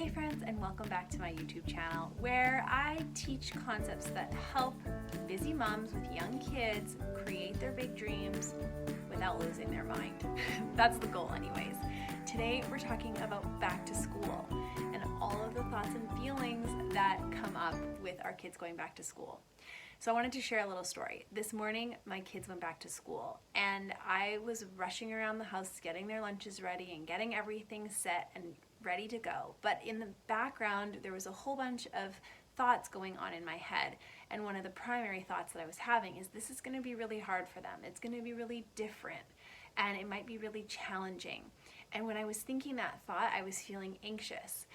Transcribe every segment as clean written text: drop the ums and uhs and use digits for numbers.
Hey friends, and welcome back to my YouTube channel where I teach concepts that help busy moms with young kids create their big dreams without losing their mind. That's the goal anyways. Today we're talking about back to school and all of the thoughts and feelings that come up with our kids going back to school. So I wanted to share a little story. This morning, my kids went back to school and I was rushing around the house getting their lunches ready and getting everything set and ready to go. But in the background, there was a whole bunch of thoughts going on in my head. And one of the primary thoughts that I was having is this is going to be really hard for them. It's going to be really different and it might be really challenging. And when I was thinking that thought, I was feeling anxious.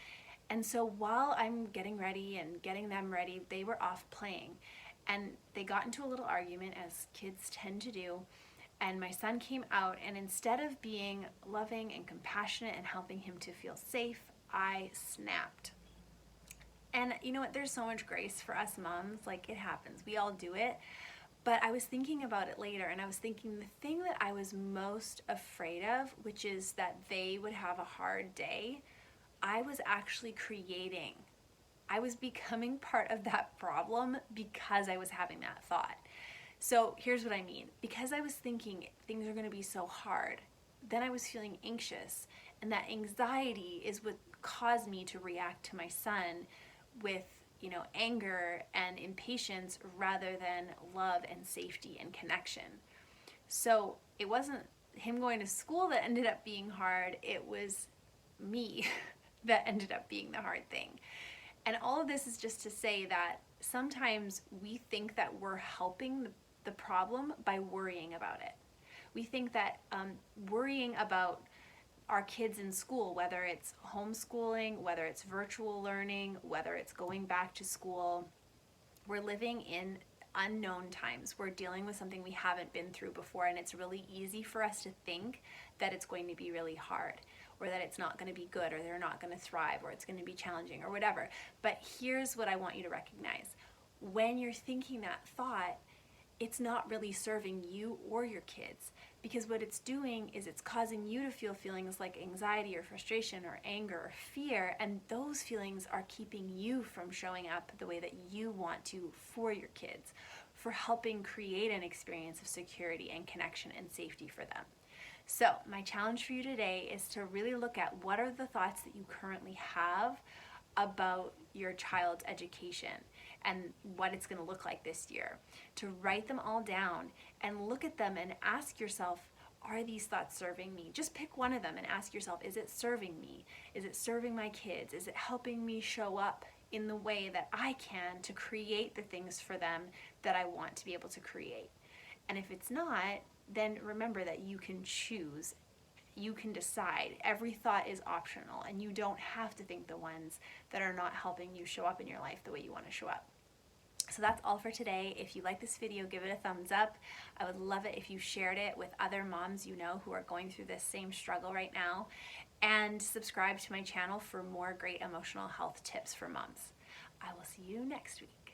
And so while I'm getting ready and getting them ready, they were off playing. And they got into a little argument, as kids tend to do, and my son came out, and instead of being loving and compassionate and helping him to feel safe, I snapped. And you know what, there's so much grace for us moms, like it happens, we all do it. But I was thinking about it later, and I was thinking the thing that I was most afraid of, which is that they would have a hard day, I was actually creating. I was becoming part of that problem because I was having that thought. So here's what I mean. Because I was thinking things are going to be so hard, then I was feeling anxious. And that anxiety is what caused me to react to my son with, anger and impatience rather than love and safety and connection. So it wasn't him going to school that ended up being hard. It was me that ended up being the hard thing. And all of this is just to say that sometimes we think that we're helping the problem by worrying about it. We think that worrying about our kids in school, whether it's homeschooling, whether it's virtual learning, whether it's going back to school, we're living in unknown times. We're dealing with something we haven't been through before, and it's really easy for us to think that it's going to be really hard, or that it's not going to be good, or they're not going to thrive, or it's going to be challenging, or whatever. But here's what I want you to recognize. When you're thinking that thought, it's not really serving you or your kids, because what it's doing is it's causing you to feel feelings like anxiety or frustration or anger or fear, and those feelings are keeping you from showing up the way that you want to for your kids, for helping create an experience of security and connection and safety for them. So my challenge for you today is to really look at what are the thoughts that you currently have about your child's education and what it's going to look like this year. To write them all down and look at them and ask yourself, are these thoughts serving me? Just pick one of them and ask yourself, is it serving me? Is it serving my kids? Is it helping me show up in the way that I can to create the things for them that I want to be able to create? And if it's not, then remember that you can choose. You can decide. Every thought is optional, and you don't have to think the ones that are not helping you show up in your life the way you want to show up. So that's all for today. If you like this video, give it a thumbs up. I would love it if you shared it with other moms you know who are going through this same struggle right now. And subscribe to my channel for more great emotional health tips for moms. I will see you next week.